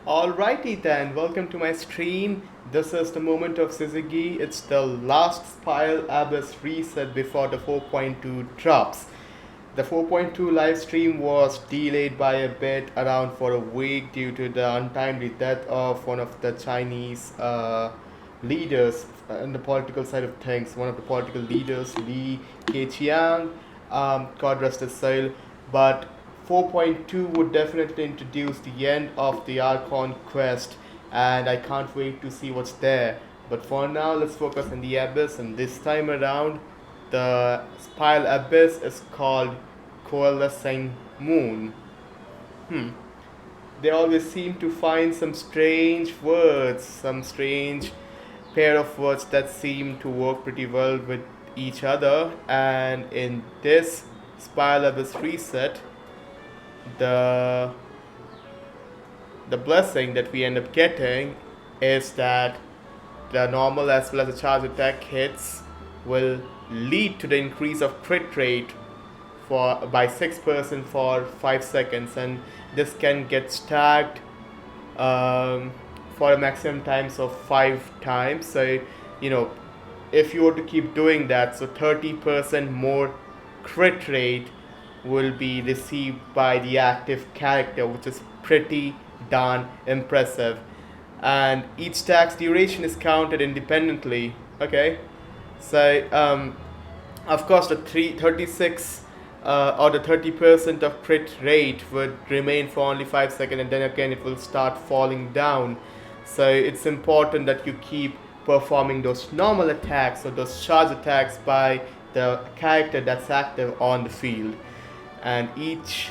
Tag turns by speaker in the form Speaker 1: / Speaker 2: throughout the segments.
Speaker 1: Alrighty then, welcome to my stream. This is the moment of Suzuki. It's the last Spile Abyss reset before the 4.2 drops. The 4.2 live stream was delayed by a bit, around for a week, due to the untimely death of one of the Chinese leaders in the political side of things. One of the political leaders, Li Keqiang, God rest his soul. But 4.2 would definitely introduce the end of the Archon quest, and I can't wait to see what's there. But for now, let's focus on the Abyss, and this time around, the Spile Abyss is called Coalescing Moon. Hmm. They always seem to find some strange words, some strange pair of words that seem to work pretty well with each other. And in this Spile Abyss reset, the the blessing that we end up getting is that the normal as well as the charge attack hits will lead to the increase of crit rate for by 6% for 5 seconds, and this can get stacked um, for a maximum times of 5 times. So you know, if you were to keep doing that, so 30% more crit rate will be received by the active character, which is pretty darn impressive. And each stack's duration is counted independently. Okay, so of course the 36 or the 30% of crit rate would remain for only 5 seconds, and then again it will start falling down. So it's important that you keep performing those normal attacks or those charge attacks by the character that's active on the field. And each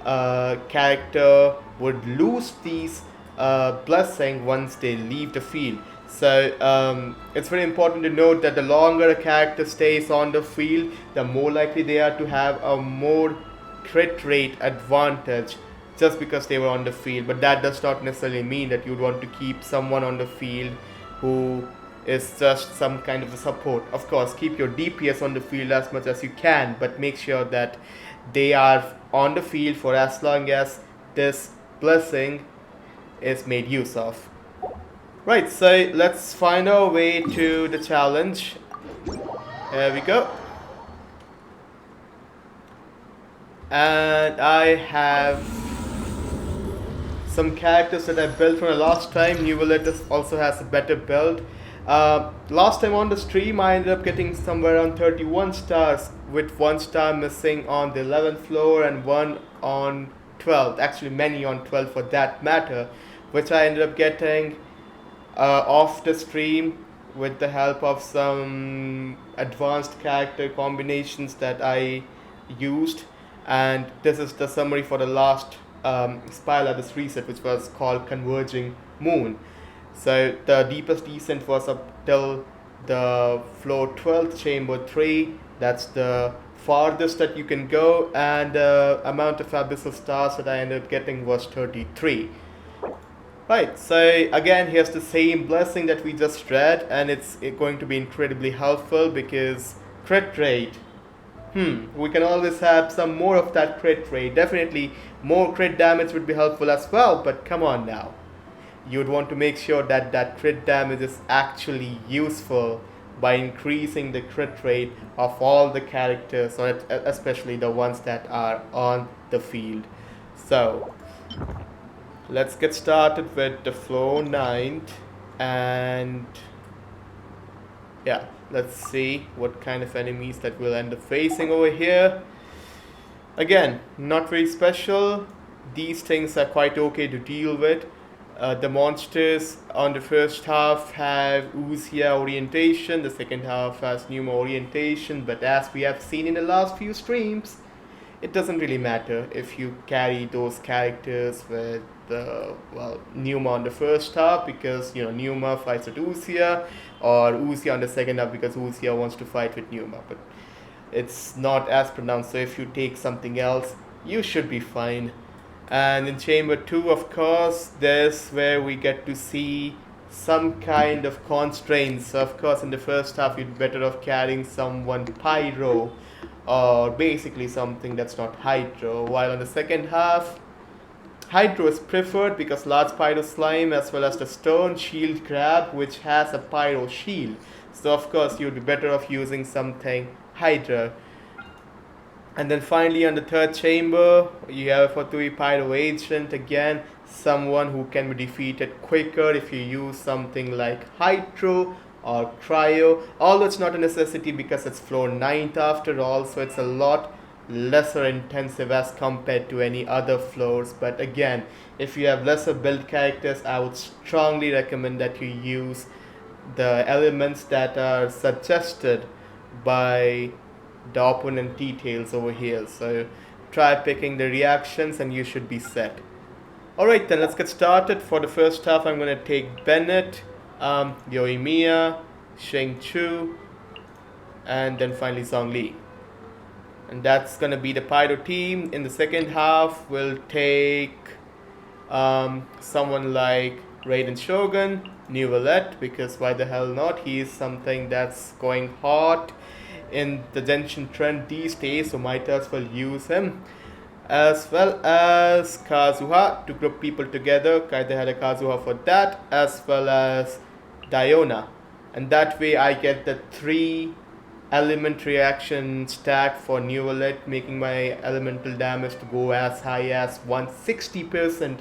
Speaker 1: character would lose these blessing once they leave the field. So it's very important to note that the longer a character stays on the field, the more likely they are to have a more crit rate advantage just because they were on the field. But that does not necessarily mean that you'd want to keep someone on the field who is just some kind of a support. Of course, keep your DPS on the field as much as you can, but make sure that they are on the field for as long as this blessing is made use of. Right, so let's find our way to the challenge. Here we go. And I have some characters that I built from the last time. New Village also has a better build. Last time on the stream, I ended up getting somewhere around 31 stars, with 1 star missing on the 11th floor and 1 on 12th. Actually, many on 12 for that matter, which I ended up getting off the stream with the help of some advanced character combinations that I used. And this is the summary for the last Spire Abyss reset, which was called Converging Moon. So the deepest descent was up till the floor 12th, chamber 3. That's the farthest that you can go, and the amount of abyssal stars that I ended up getting was 33. Right, so again, here's the same blessing that we just read, and it's going to be incredibly helpful because crit rate. We can always have some more of that crit rate. Definitely, more crit damage would be helpful as well, but come on now. You'd want to make sure that that crit damage is actually useful by increasing the crit rate of all the characters, or especially the ones that are on the field. So, let's get started with the floor 9, and yeah, let's see what kind of enemies that we'll end up facing over here. Again, not very special. These things are quite okay to deal with. The monsters on the first half have Uxia orientation, the second half has Numa orientation, but as we have seen in the last few streams, it doesn't really matter if you carry those characters with Numa on the first half, because Numa fights with Uxia, or Uxia on the second half because Uxia wants to fight with Numa. But it's not as pronounced, so if you take something else, you should be fine. And in chamber 2, of course, there's where we get to see some kind of constraints. So of course, in the first half, you'd better off carrying someone pyro, or basically something that's not hydro, while on the second half, Hydro is preferred because large pyro slime as well as the stone shield crab which has a pyro shield. So of course you'd be better off using something Hydra. And then finally on the third chamber, you have for 3 Pyro Agent, again, someone who can be defeated quicker if you use something like Hydro or Cryo. Although it's not a necessity because it's floor 9th after all, so it's a lot lesser intensive as compared to any other floors. But again, if you have lesser build characters, I would strongly recommend that you use the elements that are suggested by the opponent details over here. So try picking the reactions and you should be set. Alright then, let's get started. For the first half I'm going to take Bennett, Yoimiya, Sheng Chu, and then finally Zhongli. And that's going to be the Pyro team. In the second half we'll take someone like Raiden Shogun, New Valette, because why the hell not, he is something that's going hot in the Genshin trend these days, so might as well use him. As well as Kazuha to group people together. Either had a Kazuha for that, as well as Diona, and that way I get the 3 element reaction stack for New Valette, making my elemental damage to go as high as 160%.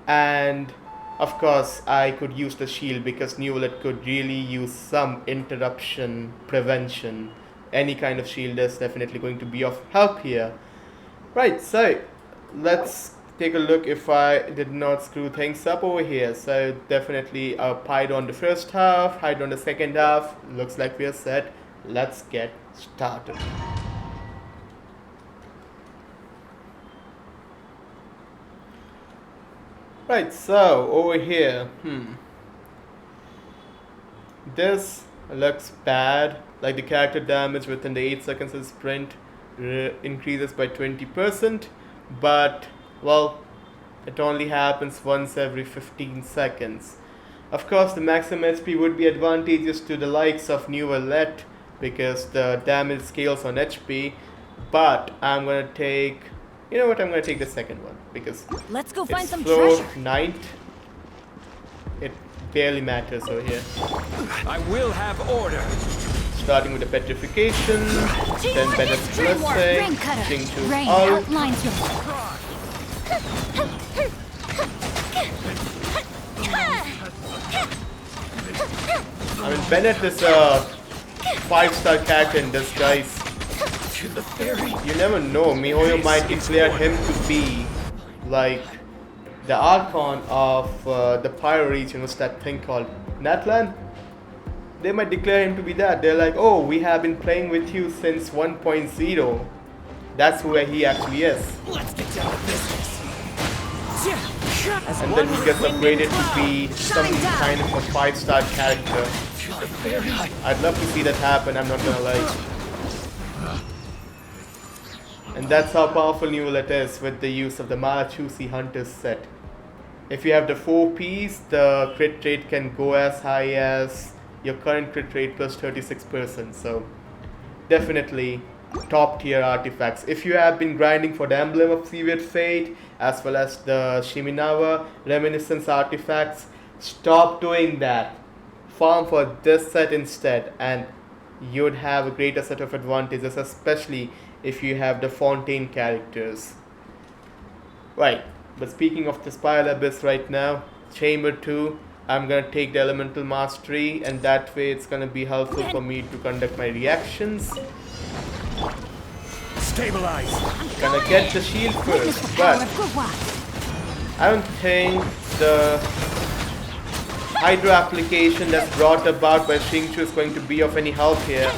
Speaker 1: And of course I could use the shield because New Valette could really use some interruption prevention. Any kind of shield is definitely going to be of help here. Right, so let's take a look if I did not screw things up over here. So definitely a Pyro on the first half, Hydro on the second half. Looks like we are set. Let's get started. Right, so over here, this looks bad. Like the character damage within the 8 seconds of sprint increases by 20%, but well, it only happens once every 15 seconds. Of course, the maximum HP would be advantageous to the likes of New Valette because the damage scales on HP, but I'm gonna take, you know what, I'm gonna take the second one because
Speaker 2: let's go find some
Speaker 1: floor
Speaker 2: treasure.
Speaker 1: 9th. It barely matters over here.
Speaker 3: I will have order.
Speaker 1: Starting with the petrification, then Bennett's blessing, Jing Chu's
Speaker 2: Rain
Speaker 1: ult.
Speaker 2: outlines your
Speaker 1: I mean, Bennett is a 5-star character in disguise. You never know, MiHoYo might declare him to be like the Archon of the Pyro region. What's that thing called? Natlan? They might declare him to be that. They're like, oh, we have been playing with you since 1.0. That's where he actually is.
Speaker 3: Let's get down to business.
Speaker 1: And then he gets upgraded to be some kind of a 5-star character. I'd love to see that happen, I'm not gonna lie. And that's how powerful New Valette is with the use of the Malachusi Hunters set. If you have the 4 Ps, the crit rate can go as high as your current crit rate plus 36%. So definitely top tier artifacts. If you have been grinding for the Emblem of Severed Fate as well as the Shiminawa Reminiscence artifacts, stop doing that. Farm for this set instead and you'd have a greater set of advantages, especially if you have the Fontaine characters. Right, but speaking of the Spiral Abyss right now, Chamber 2, I'm gonna take the Elemental Mastery and that way it's gonna be helpful for me to conduct my reactions.
Speaker 3: Stabilize.
Speaker 1: Gonna get the shield first, but I don't think the Hydro application that's brought about by Shing Chu is going to be of any help here.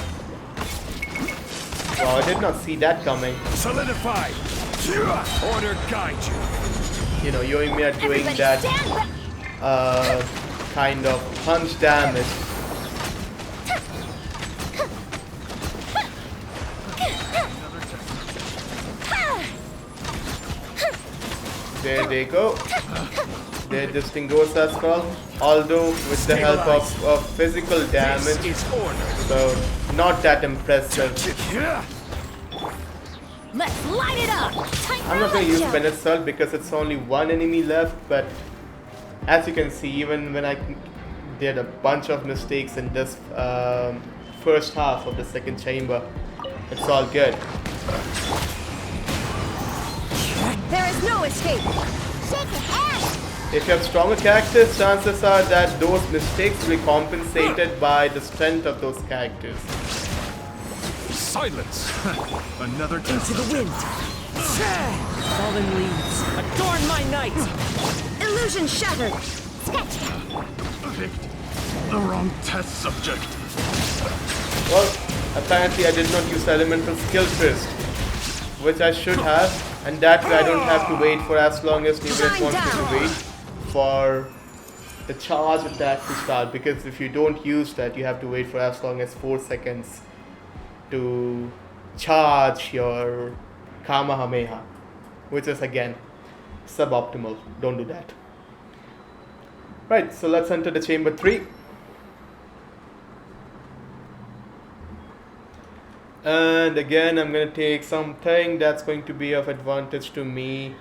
Speaker 1: Wow, I did not see that coming.
Speaker 3: Solidify. Order guide you.
Speaker 1: You know, Yoimiya doing that kind of punch damage. There they go. There this thing goes as well. Although with the help of physical damage, so not that impressive.
Speaker 2: Let's light it up! Time
Speaker 1: I'm
Speaker 2: for
Speaker 1: not
Speaker 2: a
Speaker 1: going to use
Speaker 2: lecture.
Speaker 1: Bennett Salt because it's only one enemy left, but as you can see, even when I did a bunch of mistakes in this first half of the second chamber, it's all good.
Speaker 2: There is no escape. Shake it out!
Speaker 1: If you have stronger characters, chances are that those mistakes will be compensated by the strength of those characters.
Speaker 3: Silence!
Speaker 4: Another
Speaker 2: Into
Speaker 4: test.
Speaker 2: the wind.
Speaker 5: Fallen leaves, adorn my night!
Speaker 2: Illusion shattered.
Speaker 4: Picked the wrong test subject.
Speaker 1: Well, apparently I did not use elemental skill first, which I should have, and that way I don't have to wait for as long as Nucleus wants me to wait for the charge attack to start, because if you don't use that, you have to wait for as long as 4 seconds to charge your Kamehameha, which is again suboptimal. Don't do that. Right, so let's enter the chamber 3. And again, I'm going to take something that's going to be of advantage to me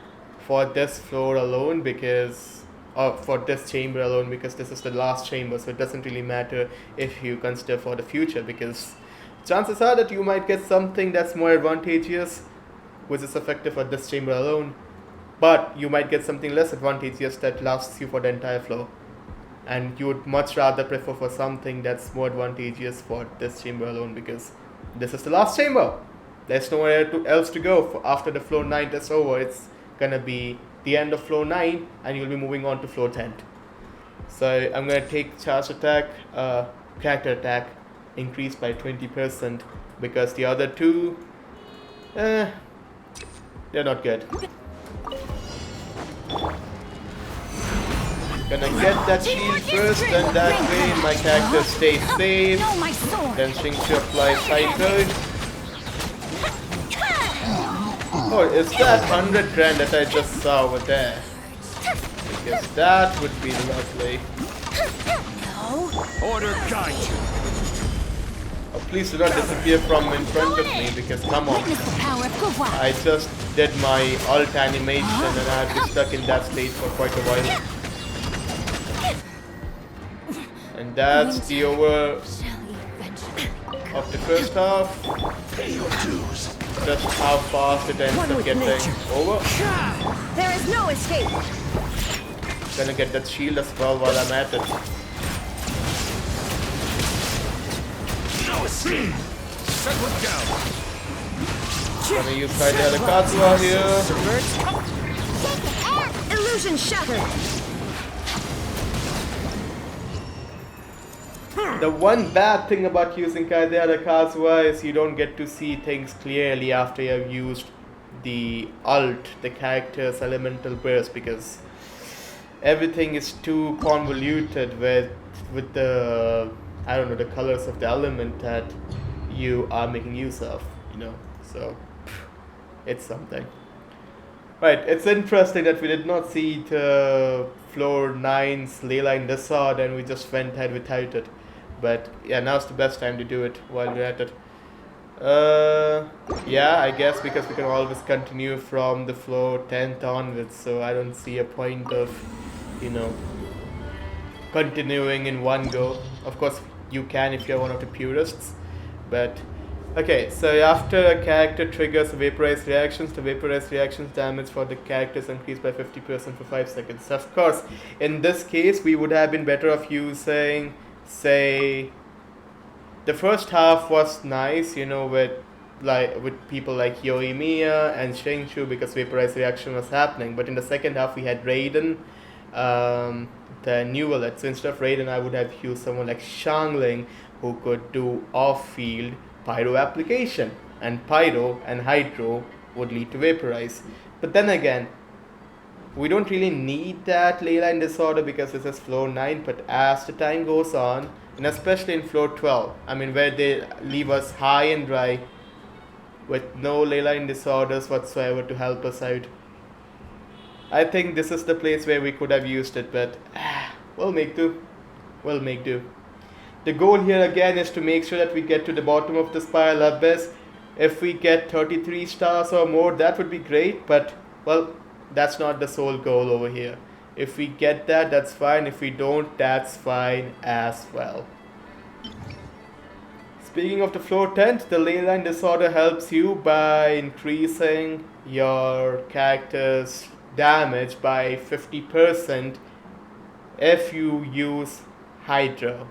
Speaker 1: for this floor alone, because for this chamber alone, because this is the last chamber, so it doesn't really matter if you consider for the future, because chances are that you might get something that's more advantageous, which is effective for this chamber alone, but you might get something less advantageous that lasts you for the entire floor, and you would much rather prefer for something that's more advantageous for this chamber alone, because this is the last chamber. There's nowhere else to go after the floor 9 is over. It's gonna be the end of floor 9 and you'll be moving on to floor 10. So I'm gonna take charge attack, character attack increased by 20%, because the other two, they're not good. Gonna get that shield first, and that way my character stays safe.
Speaker 2: No, my sword.
Speaker 1: Then Shingshu applies Cyclone. Oh, is that 100 grand that I just saw over there? Because that would be lovely.
Speaker 3: Order guide you.
Speaker 1: Oh, please do not disappear from in front of me, because come on.
Speaker 2: Witness the power of Gua.
Speaker 1: I just did my alt animation and I've been stuck in that state for quite a while. And that's the over of the first half. Just how fast it ends up getting over.
Speaker 2: There is no escape.
Speaker 1: Gonna get that shield as well while I'm at it.
Speaker 3: No escape! Settle down.
Speaker 1: Gonna use Kaidera Kazuha here.
Speaker 2: Illusion shattered.
Speaker 1: The one bad thing about using Kaidera Kazuha is you don't get to see things clearly after you have used the alt, the character's elemental burst, because everything is too convoluted with the, I don't know, the colors of the element that you are making use of, you know, so it's something. Right, it's interesting that we did not see the floor 9's Leyline Lizard and we just went ahead without it. But yeah, now's the best time to do it while we're at it. Yeah, I guess because we can always continue from the floor 10th onwards, so I don't see a point of, you know, continuing in one go. Of course, you can if you're one of the purists, but okay, so after a character triggers vaporized reactions, the vaporized reactions damage for the characters increased by 50% for 5 seconds. Of course, in this case, we would have been better off using, say, the first half was nice, you know, with people like Yoimiya and Shingshu, because vaporized reaction was happening. But in the second half, we had Raiden, the new alert. So instead of Raiden, I would have used someone like Shangling, who could do off-field pyro application, and pyro and hydro would lead to vaporize. But then again, we don't really need that leyline disorder because this is floor 9, but as the time goes on, and especially in floor 12, I mean where they leave us high and dry with no leyline disorders whatsoever to help us out, I think this is the place where we could have used it, but we'll make do. We'll make do. The goal here again is to make sure that we get to the bottom of the spiral abyss. If we get 33 stars or more, that would be great, but well, that's not the sole goal over here. If we get that, that's fine. If we don't, that's fine as well. Speaking of the floor tent, the leyline disorder helps you by increasing your character's damage by 50% if you use Hydro.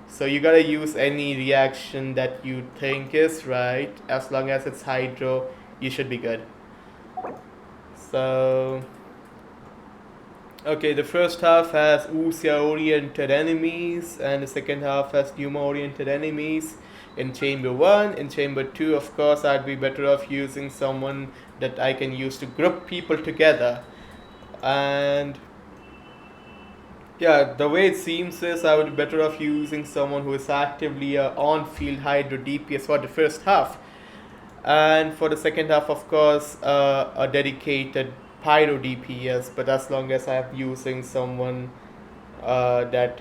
Speaker 1: So you gotta use any reaction that you think is right. As long as it's Hydro, you should be good. So okay, the first half has Usia-oriented enemies, and the second half has Numa-oriented enemies. In Chamber 1, in Chamber 2, of course, I'd be better off using someone that I can use to group people together. And yeah, the way it seems is I would be better off using someone who is actively a on-field Hydro DPS for the first half. And for the second half, of course, a dedicated Pyro DPS, but as long as I'm using someone that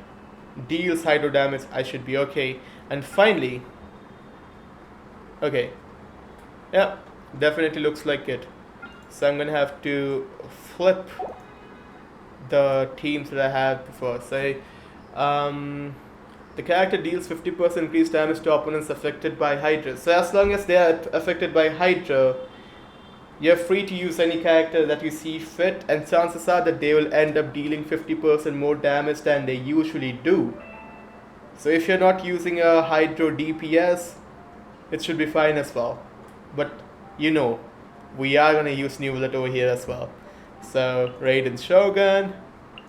Speaker 1: deals Hydro damage, I should be okay. And finally, okay, yeah, definitely looks like it. So I'm gonna have to flip the teams that I had before. Say, the character deals 50% increased damage to opponents affected by Hydra. So as long as they are affected by Hydra, you're free to use any character that you see fit, and chances are that they will end up dealing 50% more damage than they usually do. So if you're not using a Hydro DPS, it should be fine as well. But you know, we are gonna use New Villet over here as well. So Raiden Shogun,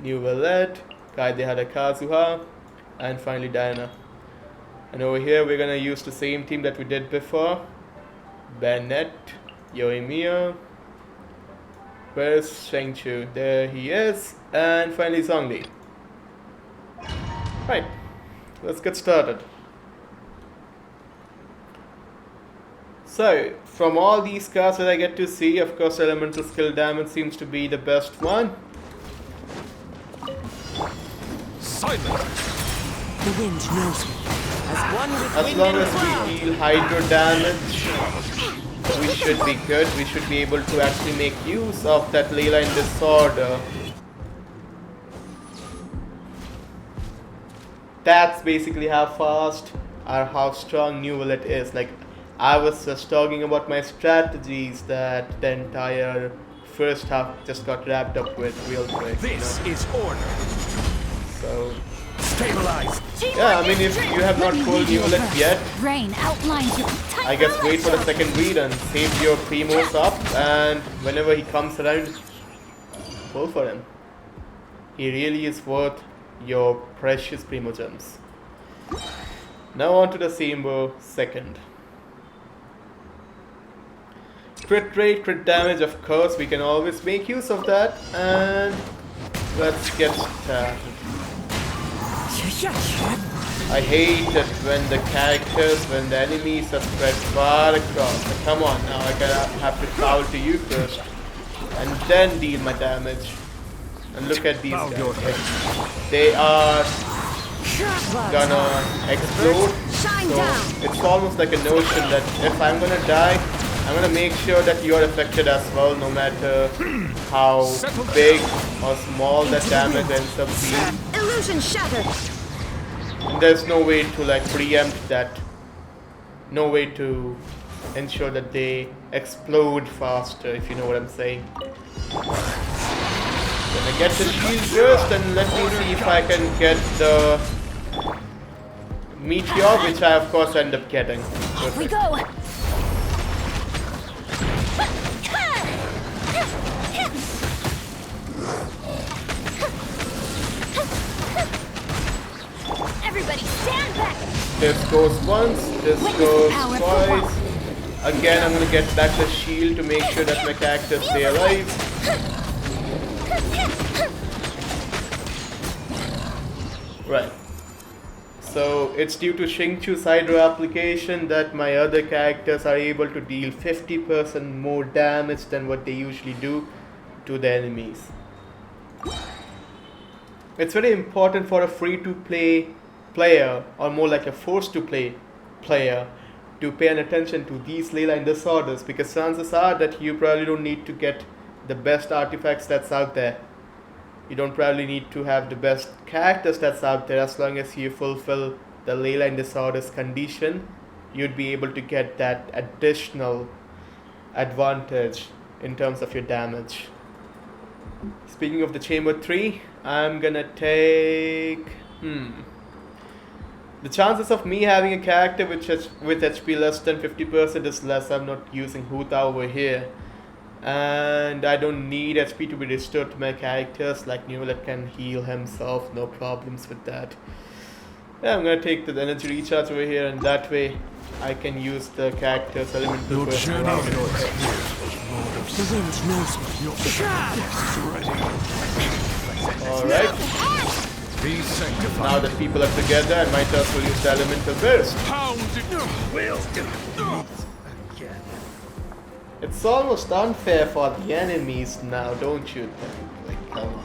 Speaker 1: New Villet, Kaidehara Kazuha, and finally Diana. And over here we're gonna use the same team that we did before. Bennett, Yoimiya. Where's Shengchu? There he is. And finally Zhongli. Right, let's get started. So, from all these cards that I get to see, of course elemental skill damage seems to be the best one.
Speaker 3: Silent!
Speaker 5: The wind knows me. As one with
Speaker 1: As
Speaker 5: wind
Speaker 1: long
Speaker 5: and
Speaker 1: as
Speaker 5: cloud.
Speaker 1: we deal Hydro damage, we should be good. We should be able to actually make use of that leyline disorder. That's basically how fast or how strong New Villet is. Like, I was just talking about my strategies that the entire first half just got wrapped up with real quick.
Speaker 3: This is order.
Speaker 1: So,
Speaker 3: Stabilize!
Speaker 1: yeah, I mean, if you have not pulled New Villet yet,
Speaker 2: Rain outlines your
Speaker 1: I guess wait for the second read and save your Primos up, and whenever he comes around, pull for him. He really is worth your precious Primo gems. Now on to the Sambo second. Crit rate, crit damage, of course, we can always make use of that, and let's get started. I hate it when the characters, when the enemies are spread far across. Like, come on, now I gotta have to travel to you first, and then deal my damage. And look at these
Speaker 3: Bow your
Speaker 1: guys. They are gonna explode.
Speaker 2: Shine
Speaker 1: So
Speaker 2: down.
Speaker 1: it's almost like a notion that if I'm gonna die, I'm gonna make sure that you're affected as well, no matter how big or small that damage ends up being.
Speaker 2: Illusion shattered.
Speaker 1: And there's no way to like preempt that. No way to ensure that they explode faster, if you know what I'm saying. Gonna get the shield first, and let me see if I can get the meteor, which I of course end up getting.
Speaker 2: Off we
Speaker 1: Perfect.
Speaker 2: go. Everybody stand back.
Speaker 1: This goes once, this
Speaker 2: Witness
Speaker 1: goes
Speaker 2: the power for
Speaker 1: twice. Again, I'm gonna get back the shield to make sure that my characters stay alive. Right. So it's due to Xingchu's Hydro application that my other characters are able to deal 50% more damage than what they usually do to the enemies. It's very important for a free-to-play player, or more like a forced-to-play player, to pay an attention to these ley line disorders, because chances are that you probably don't need to get the best artifacts that's out there. You don't probably need to have the best characters that's out there. As long as you fulfill the ley line disorders condition, you'd be able to get that additional advantage in terms of your damage. Speaking of the chamber 3, I'm gonna take the chances of me having a character with HP less than 50% is less. I'm not using Huta over here, and I don't need HP to be restored to my characters. Like Newlet can heal himself, no problems with that. Yeah, I'm gonna take the energy recharge over here, and that way I can use the character's elemental burst around.
Speaker 5: The wind knows me.
Speaker 1: Alright,
Speaker 3: Be sanctified.
Speaker 1: now that people are together, I might as well use the elemental burst.
Speaker 3: Pound it.
Speaker 1: It's almost unfair for the enemies now, don't you think? Like, come on.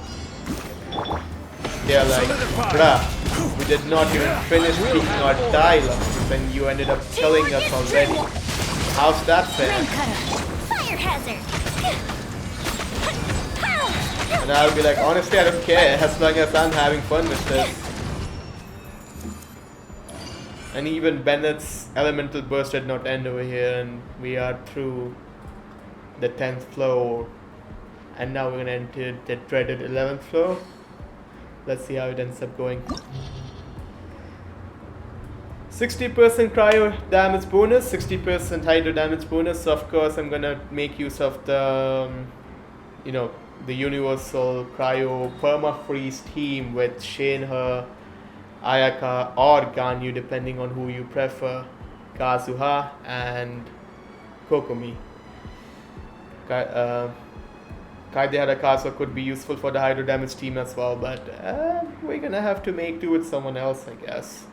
Speaker 1: They're like, bruh, we did not even finish speaking our dialogue, and you ended up killing us already. How's that fair?
Speaker 2: Rain cutter. Fire hazard.
Speaker 1: And I'll be like, honestly, I don't care, as long as I'm having fun with this. And even Bennett's elemental burst did not end over here, and we are through the 10th floor. And now we're gonna enter the dreaded 11th floor. Let's see how it ends up going. 60% cryo damage bonus, 60% hydro damage bonus. So of course, I'm gonna make use of the, the universal cryo perma-freeze team with Shenhe, Ayaka, or Ganyu, depending on who you prefer. Kazuha and Kokomi. Kaidehara Kazuha could be useful for the hydro damage team as well, but we're gonna have to make do with someone else, I guess.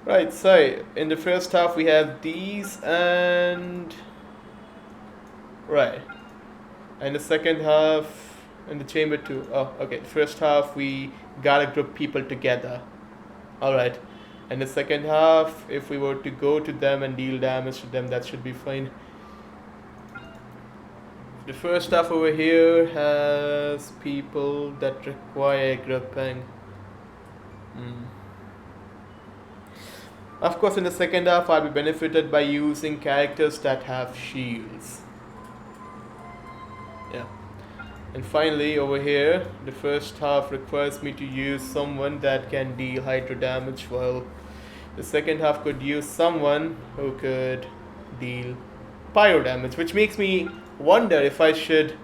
Speaker 1: Right, so in the first half we have these, and right. In the second half, in the chamber 2, oh, okay, the first half we gotta group people together. Alright, and the second half, if we were to go to them and deal damage to them, that should be fine. The first half over here has people that require grouping. Of course, in the second half, I'll be benefited by using characters that have shields. Yeah. And finally, over here, the first half requires me to use someone that can deal hydro damage, while the second half could use someone who could deal pyro damage, which makes me wonder if I should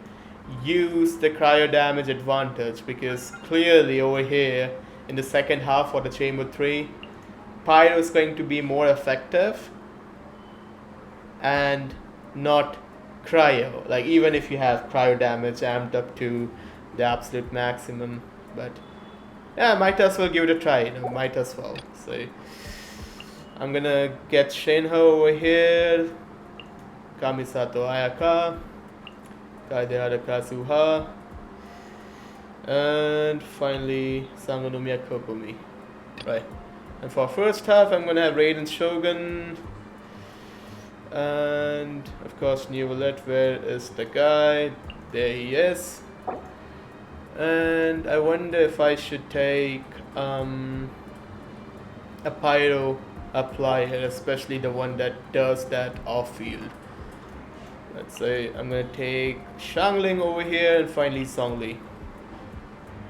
Speaker 1: use the cryo damage advantage, because clearly over here in the second half for the chamber 3, pyro is going to be more effective and not cryo. Like, even if you have cryo damage amped up to the absolute maximum, but yeah, might as well give it a try, might as well. So I'm gonna get Shenhe over here, Kamisato Ayaka, Kaidehara Kazuha, and finally Sangonomiya Kokomi. Right. And for first half, I'm gonna have Raiden Shogun, and of course Newlet. Where is the guy? There he is. And I wonder if I should take a pyro applier, especially the one that does that off field. Let's say I'm gonna take Shangling over here, and finally Songli.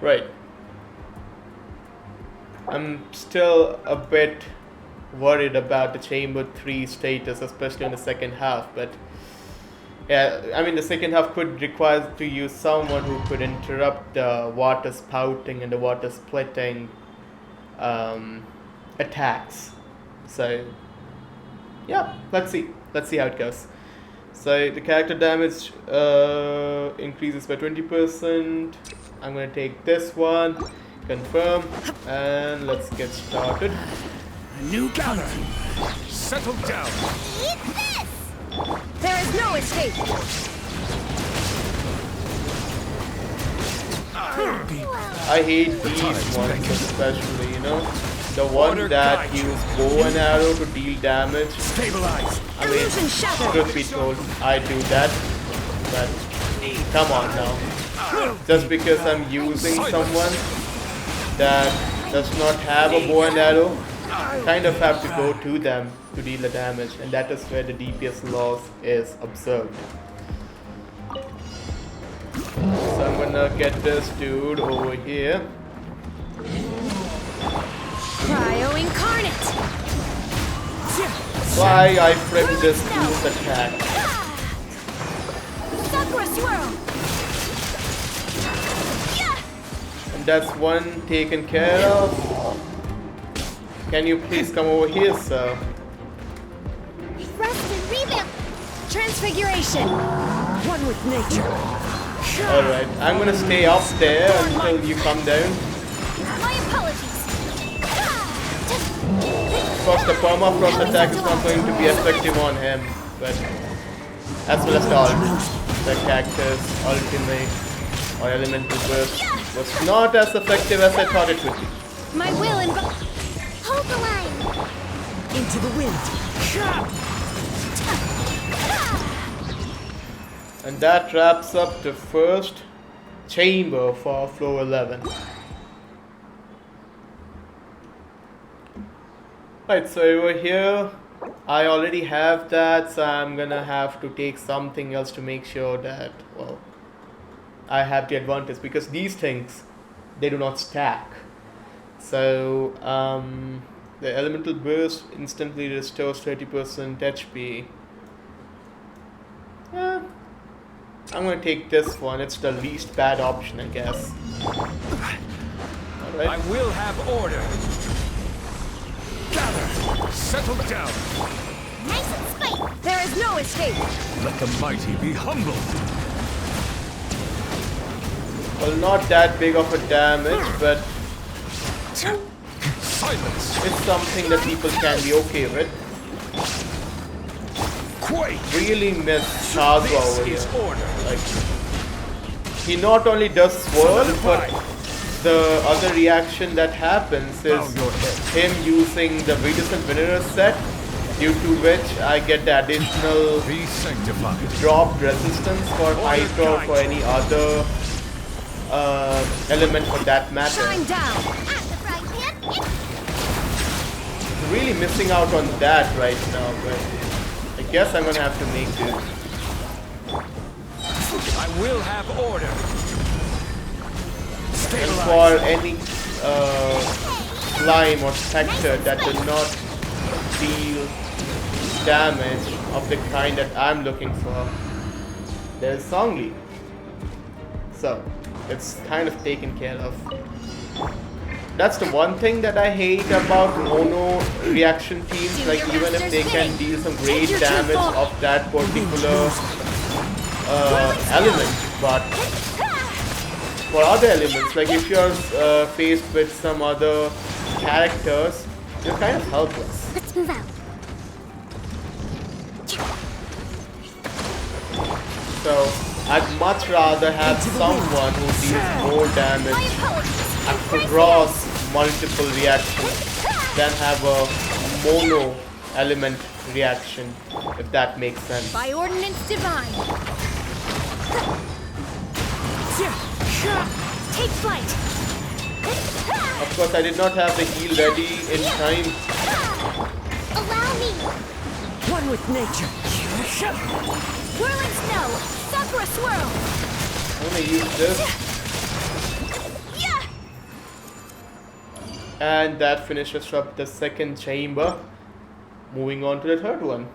Speaker 1: Right. I'm still a bit worried about the chamber 3 status, especially in the second half, but yeah, I mean the second half could require to use someone who could interrupt the water spouting and the water splitting attacks. So yeah, let's see how it goes. So the character damage increases by 20%. I'm gonna take this one, confirm, and let's get started.
Speaker 5: A new counter.
Speaker 3: Settle down.
Speaker 2: Eat this! There is no escape!
Speaker 1: I hate these ones especially, The one
Speaker 3: Order
Speaker 1: that
Speaker 3: guide you.
Speaker 1: use bow and arrow to deal damage.
Speaker 3: Stabilize.
Speaker 1: I mean,
Speaker 2: Illusion shattered.
Speaker 1: truth be told, I do that. But come on now. Just because I'm using someone that does not have a bow and arrow, I kind of have to go to them to deal the damage, and that is where the DPS loss is observed. So I'm gonna get this dude over here.
Speaker 2: Cryo incarnate.
Speaker 1: Why I framed this dude's attack?
Speaker 2: Sakura swirl.
Speaker 1: And that's one taken care of. Can you please come over here, sir?
Speaker 2: Rest and revamp. Transfiguration.
Speaker 5: One with nature.
Speaker 1: Alright, I'm gonna stay up there until you come down.
Speaker 2: My apologies.
Speaker 1: Of course, the permafrost attack is not going to be effective on him, but as well as the ult. The cactus, ultimate, or elemental burst was not as effective as I thought it would be.
Speaker 2: My will and hold the line.
Speaker 5: Into the wind.
Speaker 1: And that wraps up the first chamber for floor 11. Right, so over here, I already have that, so I'm gonna have to take something else to make sure that, well, I have the advantage, because these things, they do not stack. So, the elemental burst instantly restores 30% HP. I'm gonna take this one. It's the least bad option, I guess. Alright.
Speaker 3: I will have order. Gather. Settle down.
Speaker 2: Nice and spite. There is no escape.
Speaker 3: Let the mighty be humbled.
Speaker 1: Well, not that big of a damage, but
Speaker 3: Silence.
Speaker 1: it's something that people can be okay with.
Speaker 3: Quake.
Speaker 1: Really miss Chaga
Speaker 3: This
Speaker 1: over
Speaker 3: is
Speaker 1: here.
Speaker 3: order.
Speaker 1: Like, he not only does swirl, but the other reaction that happens is
Speaker 3: Bow your head.
Speaker 1: him using the Vincent Winner set, due to which I get the additional
Speaker 3: Be sanctified.
Speaker 1: drop resistance for Hydra or for any other element for that matter.
Speaker 2: Shine down. At the frying pan.
Speaker 1: Really missing out on that right now, but I guess I'm gonna have to make do.
Speaker 3: I will have order.
Speaker 1: And
Speaker 3: Stabilize.
Speaker 1: for any slime or spectre that does not deal damage of the kind that I'm looking for, there's Songli. So, it's kind of taken care of. That's the one thing that I hate about mono reaction teams, like even if they can deal some great damage of that particular element, but for other elements, like if you're faced with some other characters, you're kind of helpless.
Speaker 2: Let's move out.
Speaker 1: So I'd much rather have someone who deals more
Speaker 2: My
Speaker 1: damage
Speaker 2: apologies.
Speaker 1: across multiple reactions than have a mono element reaction, if that makes sense.
Speaker 2: By ordinance divine. Take flight.
Speaker 1: Of course, I did not have the heal ready in time.
Speaker 2: Allow me.
Speaker 5: One with nature.
Speaker 2: Whirling snow. Sakura swirl.
Speaker 1: I'm gonna use this,
Speaker 2: Yeah.
Speaker 1: and that finishes up the second chamber. Moving on to the third one.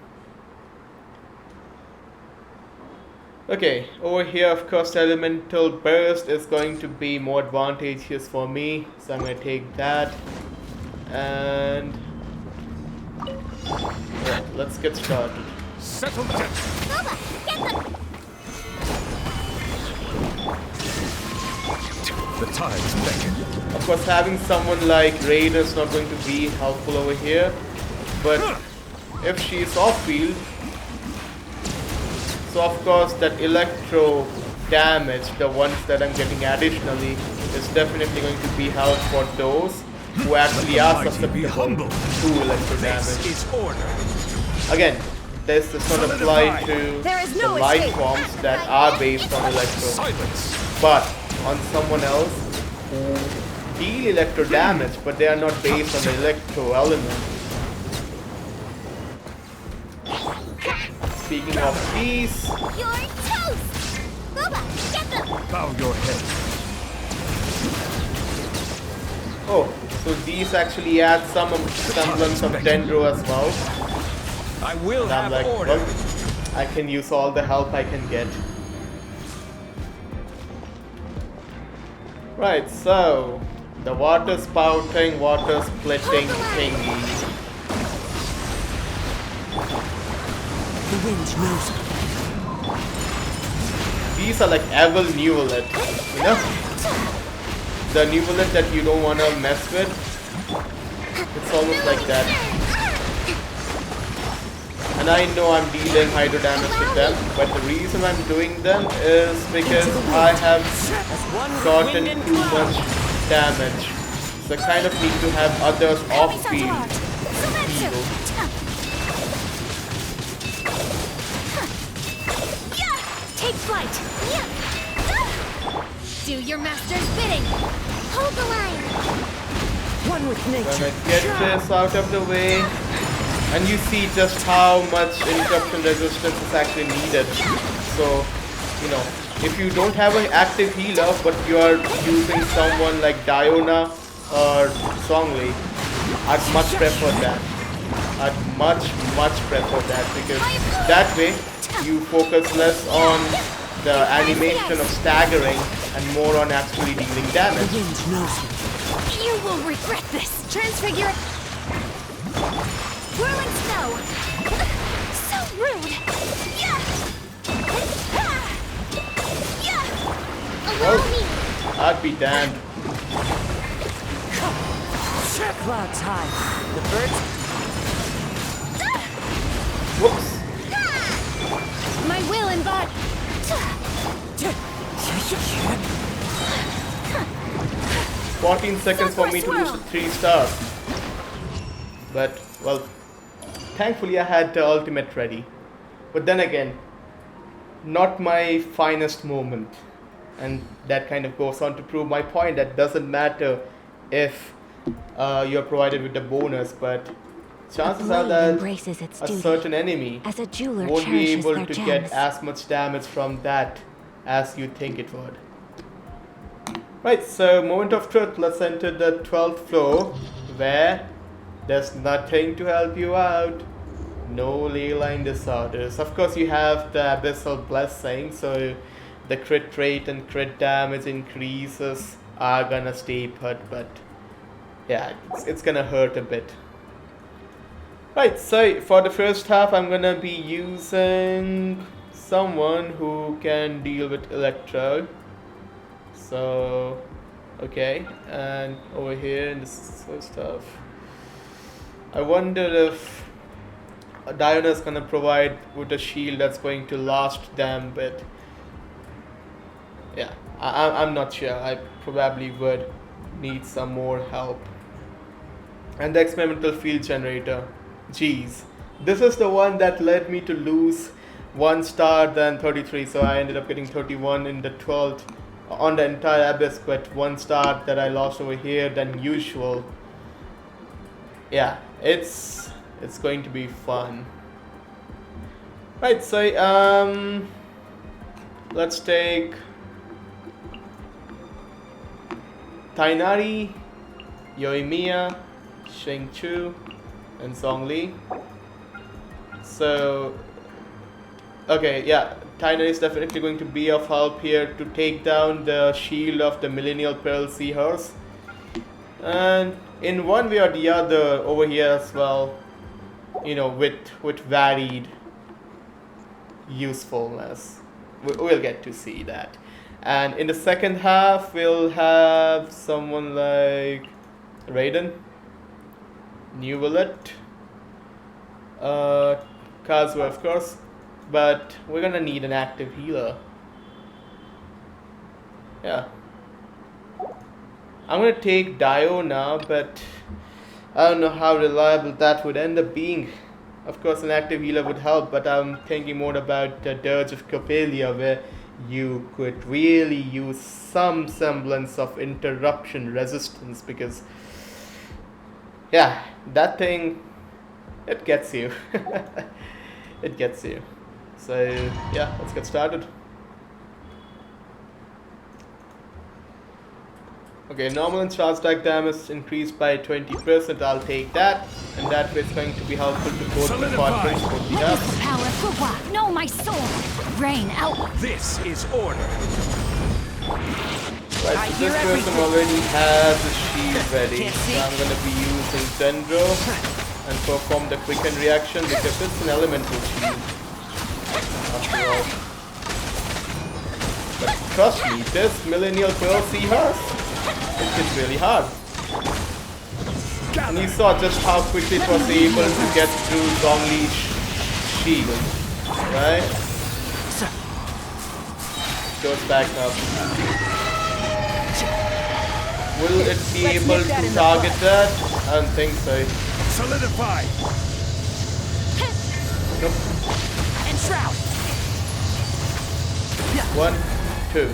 Speaker 1: Okay, over here, of course, elemental burst is going to be more advantageous for me, so I'm gonna take that. And yeah, let's get started.
Speaker 3: Settle down.
Speaker 2: Boba, get them.
Speaker 3: The tides beckon.
Speaker 1: Of course, having someone like Raid is not going to be helpful over here, but if she is off-field, so of course that electro damage, the ones that I'm getting additionally, is definitely going to be helpful for those. who actually are
Speaker 3: mighty be
Speaker 1: susceptible
Speaker 3: humble.
Speaker 1: to electro
Speaker 3: This
Speaker 1: damage.
Speaker 3: is order.
Speaker 1: Again, this does not apply to
Speaker 2: There is
Speaker 1: the
Speaker 2: no
Speaker 1: life
Speaker 2: escape.
Speaker 1: forms that are based on electro,
Speaker 3: Silence.
Speaker 1: but on someone else who deal electro damage, but they are not based on the electro element. Speaking of these,
Speaker 2: You're toast! Boba, get them!
Speaker 3: Bow your head.
Speaker 1: oh, so these actually add some semblance of Dendro as well.
Speaker 3: I will
Speaker 1: And I'm
Speaker 3: have
Speaker 1: like,
Speaker 3: order.
Speaker 1: well, I can use all the help I can get. Right, so the water spouting, water splitting thingy.
Speaker 5: The wind knows me.
Speaker 1: These are like evil Nuvolet, you know? The Nuvolet that you don't wanna mess with. It's almost like that. And I know I'm dealing hydro damage with them, but the reason I'm doing them is because I have
Speaker 5: As one with
Speaker 1: gotten
Speaker 5: wind and
Speaker 1: too
Speaker 5: cloud.
Speaker 1: much damage. So I kind of need to have others off field heal.
Speaker 2: Take flight! Do your master's bidding! Hold the line!
Speaker 5: One with
Speaker 1: Gonna
Speaker 5: nature.
Speaker 1: get this out of the way. And you see just how much interruption resistance is actually needed. So, you know, if you don't have an active healer, but you are using someone like Diona or Songli, I'd much prefer that. I'd much prefer that, because that way you focus less on the animation of staggering and more on actually dealing
Speaker 5: The
Speaker 1: damage.
Speaker 5: wind knows me.
Speaker 2: You will regret this! Transfigure... Whirling snow! So rude! Allow
Speaker 1: Well,
Speaker 2: me!
Speaker 1: I'd be damned.
Speaker 5: Clouds high. The birds.
Speaker 1: Whoops.
Speaker 2: My will embody...
Speaker 1: 14 seconds for me to lose to 3 stars. But, well, thankfully I had the ultimate ready. But then again, not my finest moment. And that kind of goes on to prove my point that doesn't matter if you're provided with the bonus, but chances are
Speaker 2: blade
Speaker 1: that
Speaker 2: embraces its
Speaker 1: a
Speaker 2: duty,
Speaker 1: certain enemy
Speaker 2: as a jeweler
Speaker 1: won't be
Speaker 2: cherishes
Speaker 1: able
Speaker 2: their
Speaker 1: to
Speaker 2: gems.
Speaker 1: get as much damage from that as you think it would. Right, so moment of truth, let's enter the 12th floor where there's nothing to help you out. No ley line disorders. Of course you have the Abyssal Blessing, so the crit rate and crit damage increases are gonna stay put, but yeah, it's gonna hurt a bit. Right, so for the first half I'm gonna be using someone who can deal with Electro. So, okay, and over here in this first half, I wonder if Diana is gonna provide with a shield that's going to last them, but yeah, I'm not sure. I probably would need some more help. And the experimental field generator. Jeez, this is the one that led me to lose 1 star then 33, so I ended up getting 31 in the 12th on the entire abyss, but 1 star that I lost over here than usual. Yeah, it's going to be fun. Right, so let's take Tainari, Yoimiya, Shengchu, and Zhongli. So, okay, yeah, Tainari is definitely going to be of help here to take down the shield of the Millennial Pearl Seahorse. And in one way or the other, over here as well, you know, with varied usefulness. We'll get to see that. And in the second half, we'll have someone like Raiden, Nuvolet, Kazuha, of course, but we're gonna need an active healer. Yeah. I'm gonna take Dio now, but I don't know how reliable that would end up being. Of course, an active healer would help, but I'm thinking more about the Dirge of Coppelia, where you could really use some semblance of interruption resistance, because, yeah, that thing, it gets you. It gets you. So, yeah, let's get started. Okay, normal and charge attack damage increased by 20%. I'll take that, and that way it's going to be helpful to both departments. Both the
Speaker 2: Witness
Speaker 1: ups.
Speaker 2: the power of Fuwa. Know my soul. Rain out.
Speaker 3: This is order.
Speaker 1: Right, so this person already has the shield ready. So I'm going to be using Dendro and perform the quicken reaction because it's an elemental shield. After all. But trust me, this Millennial Pearl Seahorse, it gets really hard. And you saw just how quickly it was able to get through Zhongli's shield. Right? Goes back up. Will it be able to target that? I don't think so.
Speaker 3: Solidify.
Speaker 1: Nope.
Speaker 5: And shroud.
Speaker 1: 1, 2.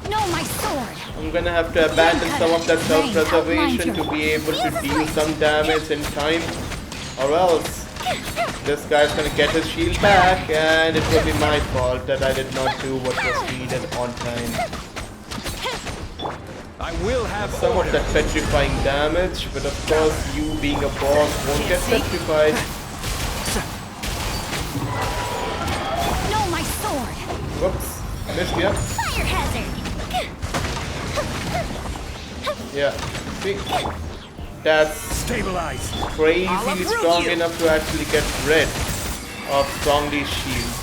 Speaker 2: Know my sword.
Speaker 1: I'm gonna have to abandon some of that self-preservation to be able to deal some damage in time, or else this guy's gonna get his shield back and it will be my fault that I did not do what was needed on time.
Speaker 3: I will have
Speaker 1: Some of
Speaker 3: order.
Speaker 1: that petrifying damage, but of course you being a boss won't get petrified.
Speaker 2: Know my sword.
Speaker 1: Whoops, missed ya.
Speaker 2: Fire hazard.
Speaker 1: Yeah, see? That's
Speaker 3: Stabilize.
Speaker 1: crazily strong enough to actually get rid of Zhongli's shield.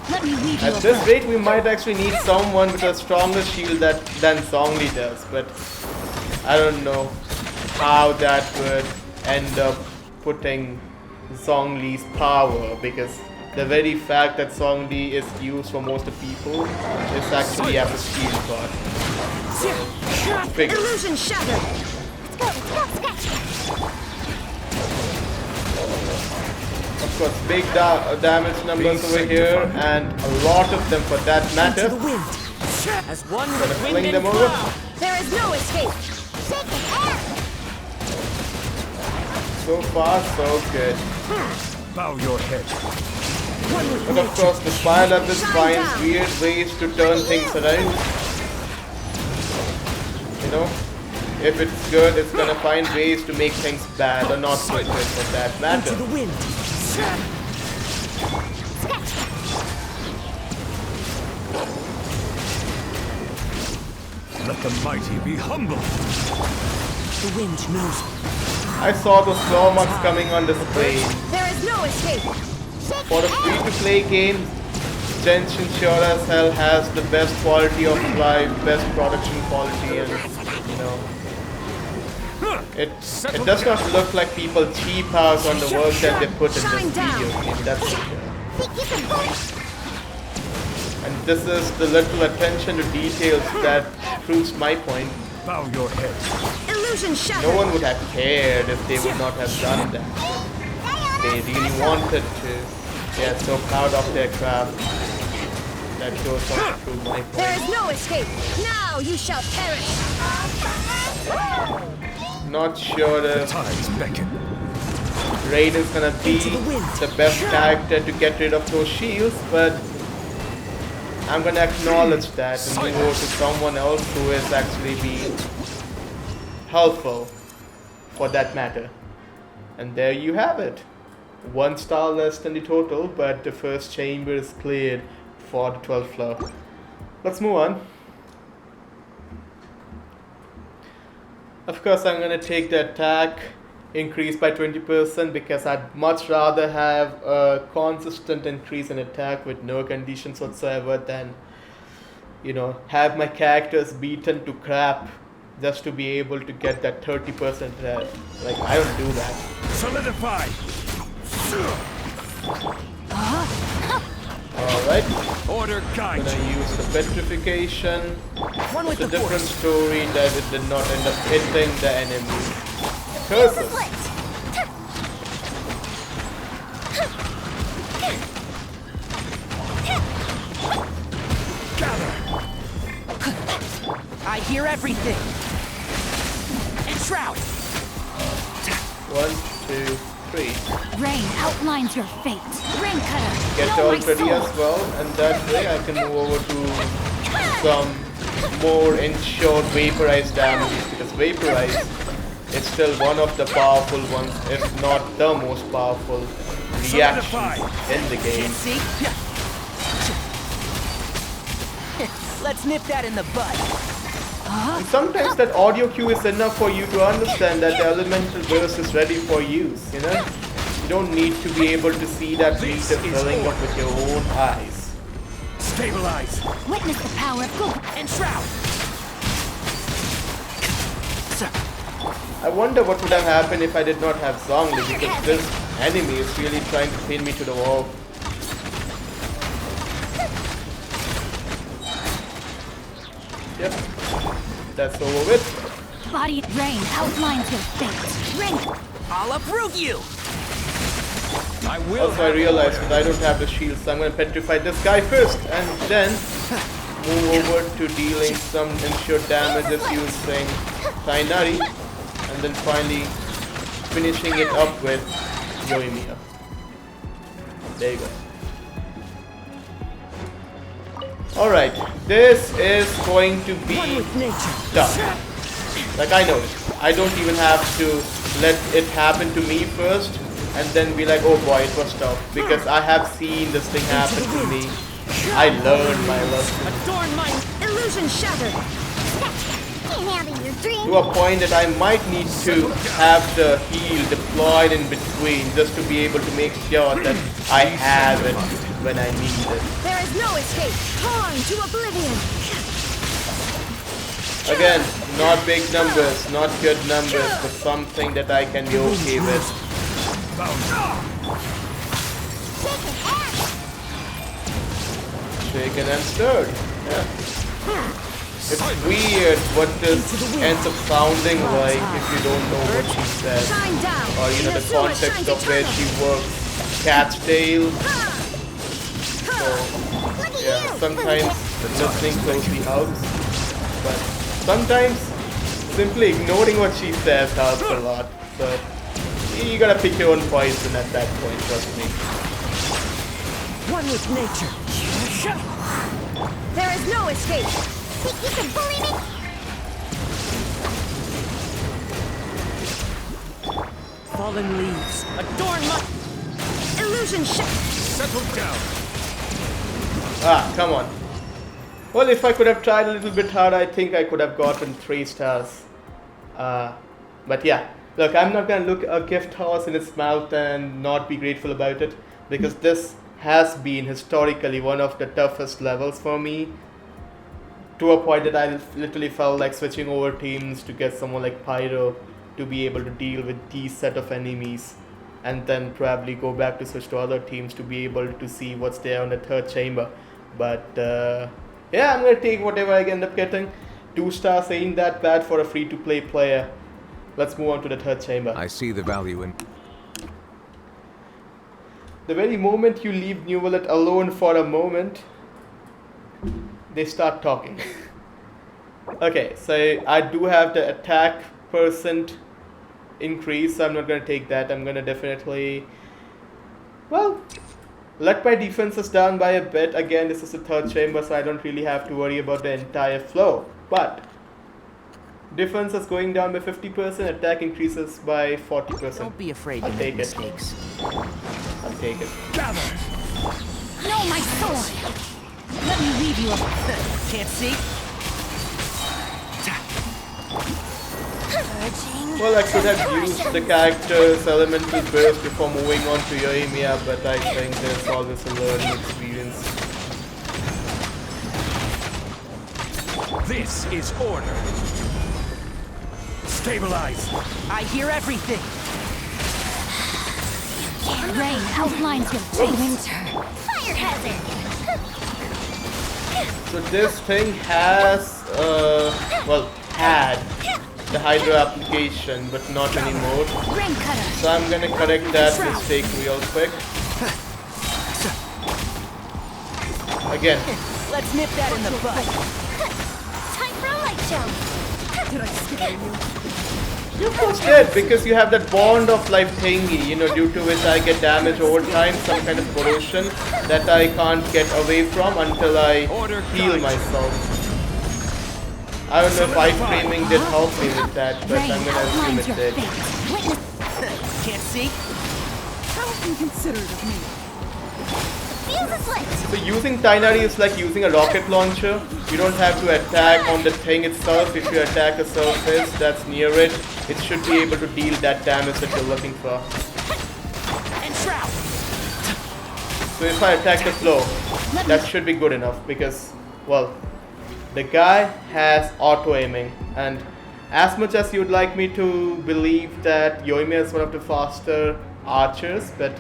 Speaker 2: Let me weave you
Speaker 1: At
Speaker 2: a
Speaker 1: this
Speaker 2: bow.
Speaker 1: rate, we might actually need someone with a stronger shield than Zhongli does, but I don't know how that would end up putting Zhongli's power, because the very fact that Zhongli is used for most of people is actually as a shield god. Figures.
Speaker 2: Illusion shattered. Let's go, sketch.
Speaker 1: Of course, big damage numbers over here, and a lot of them for that
Speaker 5: To
Speaker 1: matter.
Speaker 5: the wind. As one
Speaker 1: Gonna
Speaker 5: with
Speaker 1: fling
Speaker 5: wind
Speaker 1: them
Speaker 5: and
Speaker 1: over.
Speaker 5: cloud.
Speaker 2: There is no escape. Shake it out.
Speaker 1: So far, so good.
Speaker 3: Bow your head.
Speaker 5: One with
Speaker 1: But of
Speaker 5: nature.
Speaker 1: course, the Fire Abyss finds weird ways to turn things around. You know, if it's good, it's gonna find ways to make things bad, or not so good for that
Speaker 5: To
Speaker 1: matter.
Speaker 5: the wind.
Speaker 3: Let the mighty be humble.
Speaker 5: The wind knows me.
Speaker 1: I saw those claw marks coming on display.
Speaker 2: There is no escape. Shake
Speaker 1: For a
Speaker 2: it out.
Speaker 1: free-to-play game, Genshin sure as hell has the best quality of life, best production quality, and you know, it does not look like people cheap out on the work that they put in this video game. That's for sure. And this is the little attention to details that proves my point.
Speaker 3: Bow your head.
Speaker 2: Illusion
Speaker 1: No
Speaker 2: shattered.
Speaker 1: one would have cared if they would not have done that. They really wanted to. They are so proud of their craft. That goes on to prove my
Speaker 2: There
Speaker 1: point.
Speaker 2: is no escape. Now you shall perish.
Speaker 1: Not sure if
Speaker 3: Tides beckon.
Speaker 1: Raiden's gonna be
Speaker 5: Into the wind.
Speaker 1: the best character to get rid of those shields, but I'm gonna acknowledge that and move over to someone else who is actually being helpful for that matter. And there you have it. 1 star less than the total, but the first chamber is cleared for the 12th floor. Let's move on. Of course, I'm gonna take the attack increase by 20% because I'd much rather have a consistent increase in attack with no conditions whatsoever than, you know, have my characters beaten to crap just to be able to get that 30% red. Like, I don't do that.
Speaker 3: Solidify.
Speaker 1: Alright,
Speaker 3: Order guide
Speaker 1: gonna
Speaker 3: you.
Speaker 1: use the petrification.
Speaker 5: One with
Speaker 1: It's a
Speaker 5: the
Speaker 1: different
Speaker 5: force.
Speaker 1: story that it did not end up hitting the enemy.
Speaker 2: Feel the
Speaker 1: Curses!
Speaker 2: split.
Speaker 3: Gather.
Speaker 5: I hear everything. Enshroud.
Speaker 1: 1, 2, 3.
Speaker 2: Rain outlines your fate. Rain cutter.
Speaker 1: Get
Speaker 2: know
Speaker 1: all
Speaker 2: my
Speaker 1: ready
Speaker 2: soul.
Speaker 1: as well, and that way I can move over to some more ensured vaporized damage, because vaporize is still one of the powerful ones, if not the most powerful reactions in the game.
Speaker 5: Can't see? Let's nip that in the bud.
Speaker 1: And sometimes that audio cue is enough for you to understand that the elemental burst is ready for use, you know? You don't need to be able to see that meter filling up with your own eyes.
Speaker 3: Stabilize.
Speaker 2: Witness the power of Google.
Speaker 5: Enshroud.
Speaker 1: I wonder what would have happened if I did not have Zhongli, because this enemy is really trying to pin me to the wall. Yep, that's over with.
Speaker 2: Body rain outlines your fate. Rain.
Speaker 5: I'll uproot you.
Speaker 3: I will.
Speaker 1: Also, I realized that I don't have the shield, so I'm gonna petrify this guy first, and then move over to dealing some ensured damages using Tainari, and then finally finishing it up with Yoimiya. There you go. Alright, this is going to be
Speaker 5: One with nature.
Speaker 1: tough. Like, I know it. I don't even have to let it happen to me first and then be like, oh boy, it was tough. Because I have seen this thing happen to me. I learned my lesson.
Speaker 5: Adorn my
Speaker 2: Illusion shattered. Ain't having your dream.
Speaker 1: To a point that I might need to have the heal deployed in between just to be able to make sure that I have it when I need it.
Speaker 2: There is no escape. Torn to oblivion.
Speaker 1: Again, not big numbers, not good numbers, but something that I can be okay with. Shaken and stirred. Yeah. It's weird what this ends up sounding like if you don't know what she says.
Speaker 2: Shine down.
Speaker 1: Or you know the
Speaker 2: Inazuma
Speaker 1: context
Speaker 2: shines
Speaker 1: of where she
Speaker 2: eternal.
Speaker 1: works. Cat's tail. So
Speaker 2: Look at
Speaker 1: yeah,
Speaker 2: you.
Speaker 1: sometimes listening closely helps. But sometimes simply ignoring what she says helps a lot. So you gotta pick your own poison at that point, trust me.
Speaker 5: one with nature.
Speaker 2: There is no escape. Think you can bully me?
Speaker 5: Fallen leaves. Adorn my
Speaker 2: Illusion
Speaker 3: Settle down.
Speaker 1: Ah, come on. Well, if I could have tried a little bit harder, I think I could have gotten 3 stars. But yeah, look, I'm not gonna look a gift horse in its mouth and not be grateful about it, because this has been historically one of the toughest levels for me, to a point that I literally felt like switching over teams to get someone like Pyro to be able to deal with these set of enemies, and then probably go back to switch to other teams to be able to see what's there on the third chamber. But yeah, I'm gonna take whatever I end up getting. 2 stars ain't that bad for a free-to-play player. Let's move on to the third chamber.
Speaker 3: I see the value in.
Speaker 1: The very moment you leave New Wallet alone for a moment, they start talking. Okay, so I do have the attack percent increase, so I'm not gonna take that. I'm gonna definitely, well, let my defenses down by a bit. Again, this is the third chamber, so I don't really have to worry about the entire flow. But defense is going down by 50%, attack increases by 40%.
Speaker 5: Don't be afraid to
Speaker 1: I'll
Speaker 5: make
Speaker 1: take it.
Speaker 5: mistakes.
Speaker 1: I'll take it.
Speaker 3: Gather.
Speaker 2: Know my sword. Let me leave you alone.
Speaker 5: Can't see?
Speaker 2: Purging.
Speaker 1: Well, I could have used the character's elemental burst before moving on to Yoimiya, but I think there's always a learning experience.
Speaker 3: This is order. Stabilize.
Speaker 5: I hear everything.
Speaker 2: Rain outlines your fate. Winter. Fire hazard.
Speaker 1: So this thing has, well, had the Hydra application, but not anymore.
Speaker 2: Rain cutter.
Speaker 1: So I'm gonna correct that mistake real quick. Again.
Speaker 5: Let's nip that in the bud.
Speaker 2: Time for a light show.
Speaker 5: Did I scare you?
Speaker 1: You almost did, because you have that bond of life thingy, you know, due to which I get damage over time, some kind of corrosion that I can't get away from until I heal myself. I don't know if iframing did help me with that, but
Speaker 2: Rain
Speaker 1: I'm gonna assume
Speaker 2: outlines
Speaker 1: it
Speaker 2: your
Speaker 1: did.
Speaker 2: fate. Witness.
Speaker 5: Can't see?
Speaker 6: How inconsiderate of me.
Speaker 2: Fuse a slit.
Speaker 1: So using Tainari is like using a rocket launcher. You don't have to attack on the thing itself. If you attack a surface that's near it, it should be able to deal that damage that you're looking for.
Speaker 5: And shroud.
Speaker 1: So if I attack the floor, that should be good enough because, well, the guy has auto aiming, and as much as you'd like me to believe that Yoimiya is one of the faster archers, but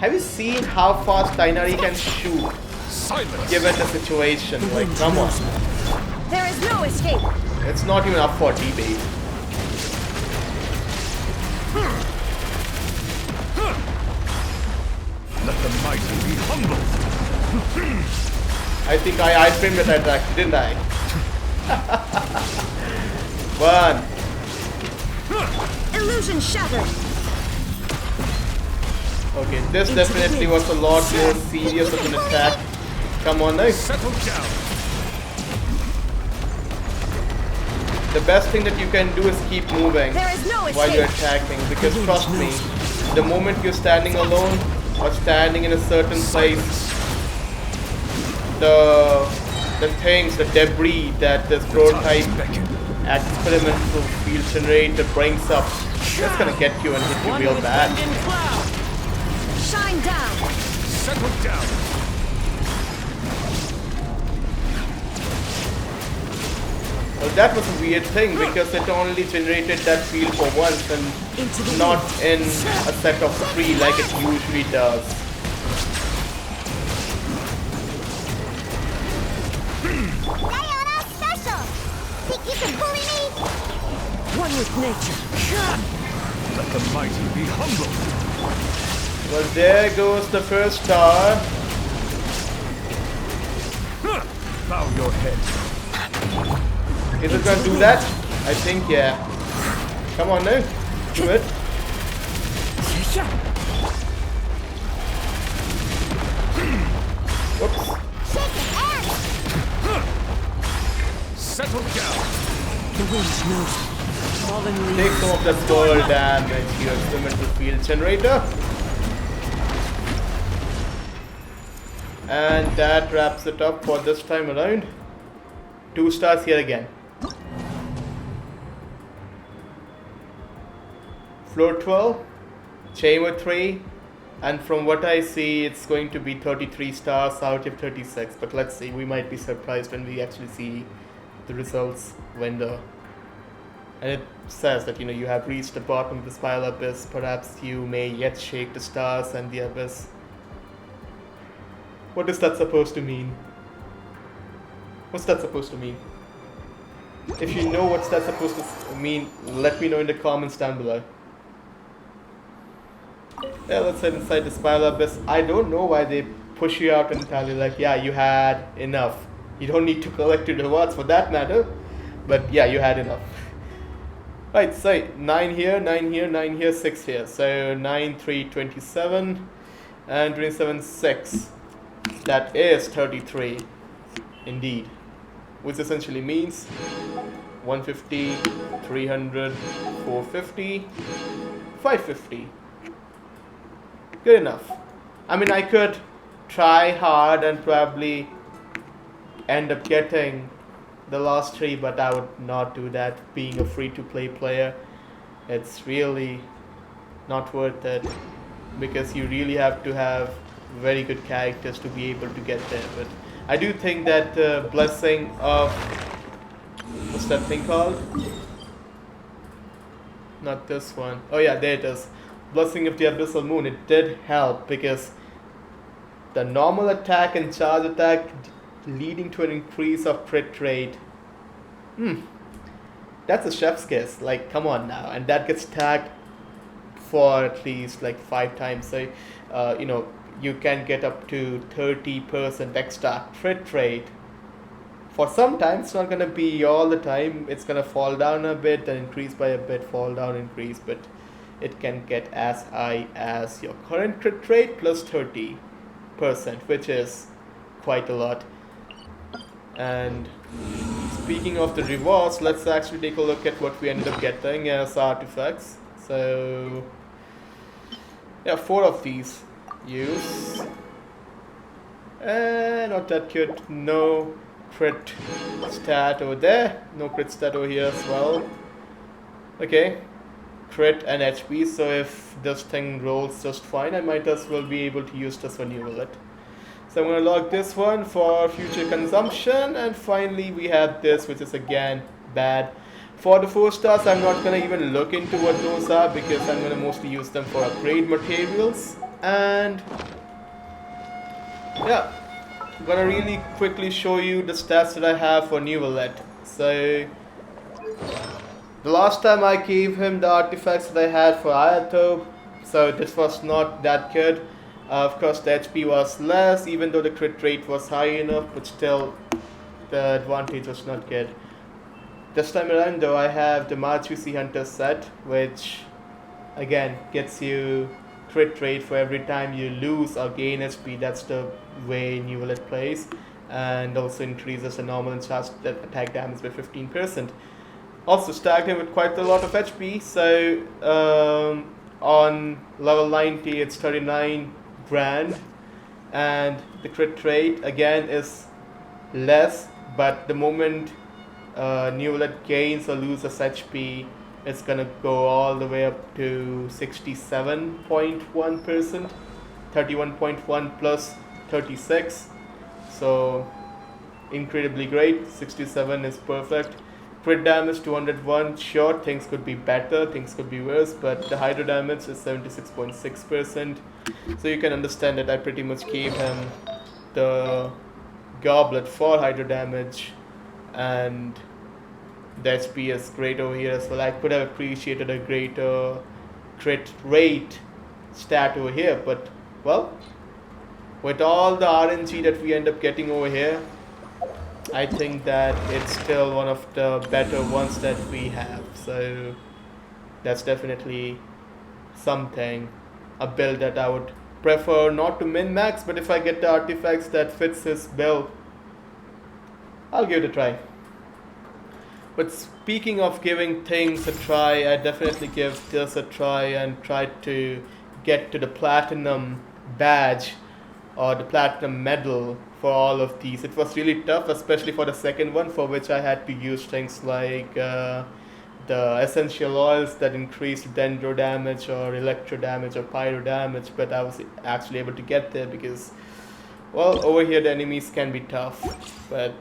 Speaker 1: have you seen how fast Tainari can shoot
Speaker 3: Silence.
Speaker 1: given the situation? Like, come on.
Speaker 2: There is no escape.
Speaker 1: It's not even up for debate.
Speaker 4: Let the mighty be humbled.
Speaker 1: I think I iframed that attack, didn't I? One.
Speaker 2: Illusion shattered.
Speaker 1: Okay, this definitely was a lot more serious of an attack. Come on now.
Speaker 3: Settle down.
Speaker 1: The best thing that you can do is keep moving
Speaker 2: There is no
Speaker 1: while you're
Speaker 2: escape.
Speaker 1: attacking, because trust me, the moment you're standing alone or standing in a certain place, the things, the debris that this prototype experimental field generator brings up, that's gonna get you and hit you
Speaker 5: One
Speaker 1: real
Speaker 5: with
Speaker 1: bad.
Speaker 5: wind and cloud.
Speaker 2: Shine down.
Speaker 3: Settle down.
Speaker 1: Well, that was a weird thing because it only generated that field for once and
Speaker 5: Into the
Speaker 1: not in a set of 3 like it usually does.
Speaker 2: Diana special. Think you can bully me?
Speaker 5: One with nature.
Speaker 4: Let the mighty be humbled.
Speaker 1: Well, there goes the first star.
Speaker 4: Bow your head.
Speaker 1: Is it gonna do that? I think, yeah. Come on now. Do it. Whoops.
Speaker 2: Shake it and
Speaker 3: Settle down.
Speaker 5: The wind knows me. Fallen
Speaker 1: Take
Speaker 5: leaves.
Speaker 1: some of that skull damage, your experimental field generator. And that wraps it up for this time around. 2 stars here again. Floor 12, Chamber 3, and from what I see, it's going to be 33 stars out of 36. But let's see, we might be surprised when we actually see the results window. And it says that, you know, you have reached the bottom of the spiral abyss. Perhaps you may yet shake the stars and the abyss. What is that supposed to mean? What's that supposed to mean? If you know what's that supposed to mean, let me know in the comments down below. Yeah, let's head inside the spiral abyss. I don't know why they push you out and tell you like, yeah, you had enough. You don't need to collect your rewards for that matter. But yeah, you had enough. Right, so 9 here, 9 here, 9 here, 6 here. So 9, 3, 27, and 27, 6. That is 33, indeed. Which essentially means 150, 300, 450, 550. Good enough. I mean, I could try hard and probably end up getting the last 3, but I would not do that. Being a free-to-play player, it's really not worth it because you really have to have very good characters to be able to get there. But I do think that blessing of, what's that thing called? Not this one. Oh yeah, there it is. Blessing of the Abyssal Moon. It did help because the normal attack and charge attack leading to an increase of crit rate. That's a chef's kiss. Like, come on now. And that gets tagged for at least like 5 times. So, you can get up to 30% extra crit rate. For some time, it's not gonna be all the time. It's gonna fall down a bit and increase by a bit, fall down, increase, but it can get as high as your current crit rate plus 30%, which is quite a lot. And speaking of the rewards, let's actually take a look at what we ended up getting as artifacts. So, yeah, 4 of these use. Not that good. No crit stat over there. No crit stat over here as well. Okay. Crit and HP. So if this thing rolls just fine, I might as well be able to use this when you roll it. So I'm going to log this one for future consumption. And finally we have this, which is again bad. For the 4 stars, I'm not going to even look into what those are because I'm going to mostly use them for upgrade materials. And yeah, I'm going to really quickly show you the stats that I have for New Wallet. So the last time I gave him the artifacts that I had for Ayato, so this was not that good. Of course the HP was less, even though the crit rate was high enough, but still the advantage was not good. This time around though, I have the Machusi Hunter set, which again gets you crit rate for every time you lose or gain HP. That's the way New Wallet plays, and also increases the normal and charged attack damage by 15%. Also stacked him with quite a lot of HP, so on level 90 it's 39 grand, and the crit rate again is less, but the moment New Wallet gains or loses HP, it's gonna go all the way up to 67.1%, 31.1 plus 36, so incredibly great. 67 is perfect. Crit damage 201, sure, things could be better, things could be worse, but the hydro damage is 76.6%, so you can understand that I pretty much gave him the goblet for hydro damage, and the HP is great over here as well. I could have appreciated a greater crit rate stat over here, but well, with all the RNG that we end up getting over here, I think that it's still one of the better ones that we have. So that's definitely something, a build that I would prefer not to min-max, but if I get the artifacts that fits his build, I'll give it a try. But speaking of giving things a try, I definitely give this a try and try to get to the platinum badge or the platinum medal for all of these. It was really tough, especially for the second one, for which I had to use things like the essential oils that increased dendro damage or electro damage or pyro damage, but I was actually able to get there because, well, over here the enemies can be tough, but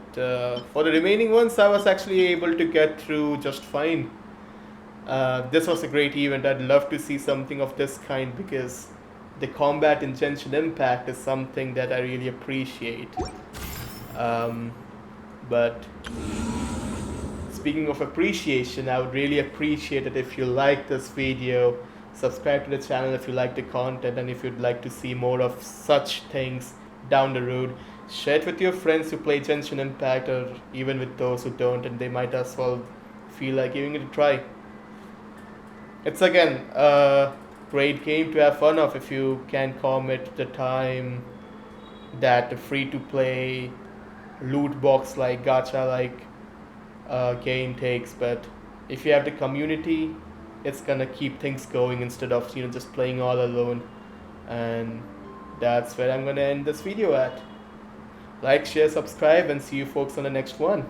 Speaker 1: for the remaining ones I was actually able to get through just fine. This was a great event. I'd love to see something of this kind because the combat in Genshin Impact is something that I really appreciate. But speaking of appreciation, I would really appreciate it if you like this video, subscribe to the channel if you like the content, and if you'd like to see more of such things down the road. Share it with your friends who play Genshin Impact, or even with those who don't, and they might as well feel like giving it a try. It's again great game to have fun of if you can commit the time that the free-to-play loot box like gacha like game takes, but if you have the community, it's gonna keep things going instead of just playing all alone. And that's where I'm gonna end this video at. Like, share, subscribe, and see you folks on the next one.